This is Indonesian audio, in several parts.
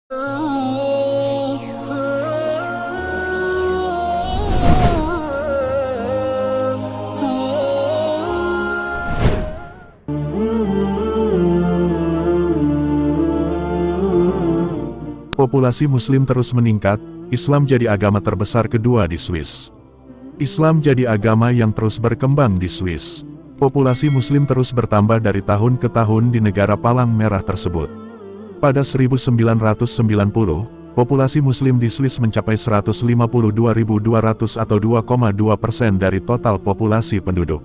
Populasi Muslim terus meningkat, Islam jadi agama terbesar kedua di Swiss. Islam jadi agama yang terus berkembang di Swiss. Populasi Muslim terus bertambah dari tahun ke tahun di negara Palang Merah tersebut. Pada 1990, populasi Muslim di Swiss mencapai 152.200 atau 2,2% dari total populasi penduduk.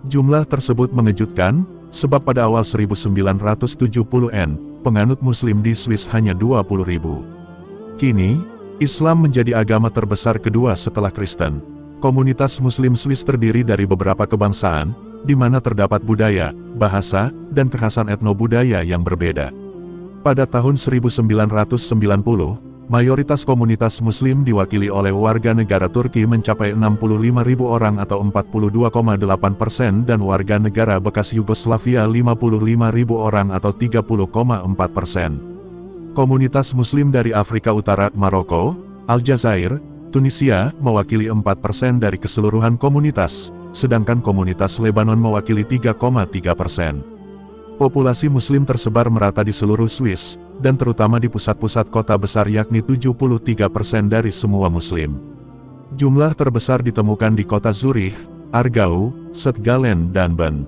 Jumlah tersebut mengejutkan, sebab pada awal 1970-an, penganut Muslim di Swiss hanya 20.000. Kini, Islam menjadi agama terbesar kedua setelah Kristen. Komunitas Muslim Swiss terdiri dari beberapa kebangsaan, di mana terdapat budaya, bahasa, dan kekhasan etno-budaya yang berbeda. Pada tahun 1990, mayoritas komunitas Muslim diwakili oleh warga negara Turki mencapai 65.000 orang atau 42,8% dan warga negara bekas Yugoslavia 55.000 orang atau 30,4%. Komunitas Muslim dari Afrika Utara, Maroko, Aljazair, Tunisia mewakili 4% dari keseluruhan komunitas, sedangkan komunitas Lebanon mewakili 3,3%. Populasi Muslim tersebar merata di seluruh Swiss, dan terutama di pusat-pusat kota besar yakni 73% dari semua Muslim. Jumlah terbesar ditemukan di kota Zurich, Aargau, St. Gallen dan Bern.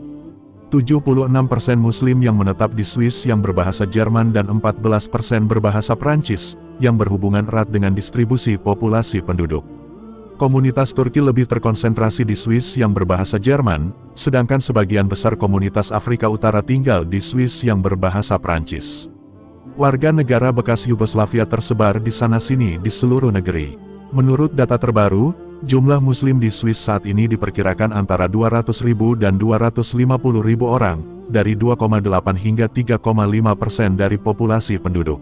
76% Muslim yang menetap di Swiss yang berbahasa Jerman dan 14% berbahasa Prancis, yang berhubungan erat dengan distribusi populasi penduduk. Komunitas Turki lebih terkonsentrasi di Swiss yang berbahasa Jerman, sedangkan sebagian besar komunitas Afrika Utara tinggal di Swiss yang berbahasa Prancis. Warga negara bekas Yugoslavia tersebar di sana-sini di seluruh negeri. Menurut data terbaru, jumlah Muslim di Swiss saat ini diperkirakan antara 200.000 dan 250.000 orang, dari 2,8 hingga 3,5% dari populasi penduduk.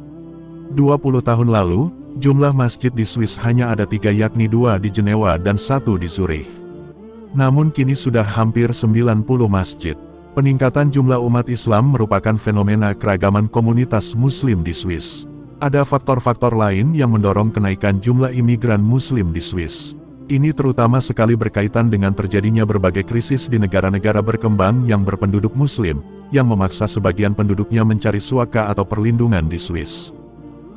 20 tahun lalu, jumlah masjid di Swiss hanya ada 3 yakni 2 di Jenewa dan 1 di Zurich. Namun kini sudah hampir 90 masjid. Peningkatan jumlah umat Islam merupakan fenomena keragaman komunitas Muslim di Swiss. Ada faktor-faktor lain yang mendorong kenaikan jumlah imigran Muslim di Swiss. Ini terutama sekali berkaitan dengan terjadinya berbagai krisis di negara-negara berkembang yang berpenduduk Muslim, yang memaksa sebagian penduduknya mencari suaka atau perlindungan di Swiss.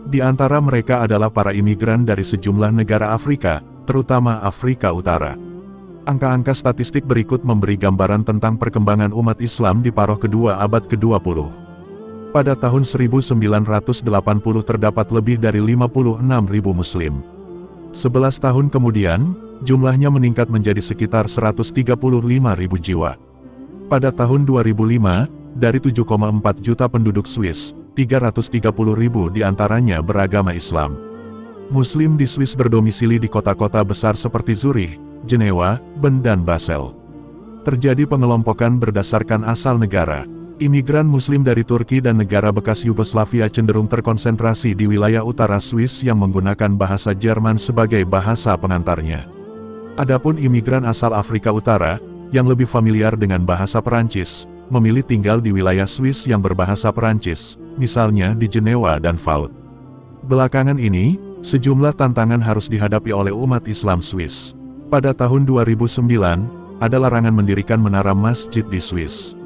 Di antara mereka adalah para imigran dari sejumlah negara Afrika, terutama Afrika Utara. Angka-angka statistik berikut memberi gambaran tentang perkembangan umat Islam di paruh kedua abad ke-20. Pada tahun 1980 terdapat lebih dari 56.000 Muslim. 11 tahun kemudian, jumlahnya meningkat menjadi sekitar 135.000 jiwa. Pada tahun 2005, dari 7,4 juta penduduk Swiss, 330.000 diantaranya beragama Islam. Muslim di Swiss berdomisili di kota-kota besar seperti Zurich, Jenewa, Bern dan Basel. Terjadi pengelompokan berdasarkan asal negara. Imigran Muslim dari Turki dan negara bekas Yugoslavia cenderung terkonsentrasi di wilayah utara Swiss yang menggunakan bahasa Jerman sebagai bahasa pengantarnya. Adapun imigran asal Afrika Utara, yang lebih familiar dengan bahasa Perancis, memilih tinggal di wilayah Swiss yang berbahasa Perancis, misalnya di Jenewa dan Vaud. Belakangan ini, sejumlah tantangan harus dihadapi oleh umat Islam Swiss. Pada tahun 2009, ada larangan mendirikan menara masjid di Swiss.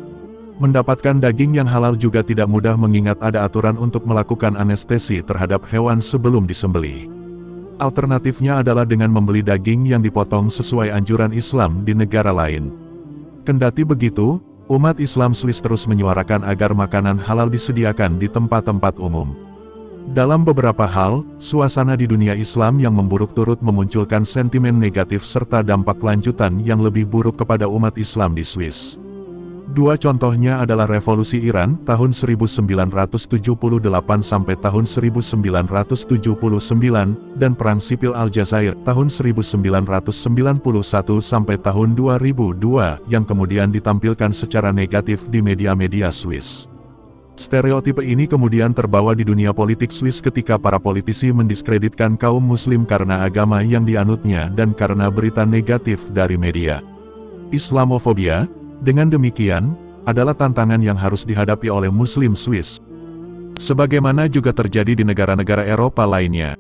Mendapatkan daging yang halal juga tidak mudah mengingat ada aturan untuk melakukan anestesi terhadap hewan sebelum disembelih. Alternatifnya adalah dengan membeli daging yang dipotong sesuai anjuran Islam di negara lain. Kendati begitu, umat Islam Swiss terus menyuarakan agar makanan halal disediakan di tempat-tempat umum. Dalam beberapa hal, suasana di dunia Islam yang memburuk turut memunculkan sentimen negatif serta dampak lanjutan yang lebih buruk kepada umat Islam di Swiss. Dua contohnya adalah Revolusi Iran tahun 1978 sampai tahun 1979 dan Perang Sipil Aljazair tahun 1991 sampai tahun 2002 yang kemudian ditampilkan secara negatif di media-media Swiss. Stereotipe ini kemudian terbawa di dunia politik Swiss ketika para politisi mendiskreditkan kaum Muslim karena agama yang dianutnya dan karena berita negatif dari media. Islamofobia, dengan demikian, adalah tantangan yang harus dihadapi oleh Muslim Swiss. Sebagaimana juga terjadi di negara-negara Eropa lainnya,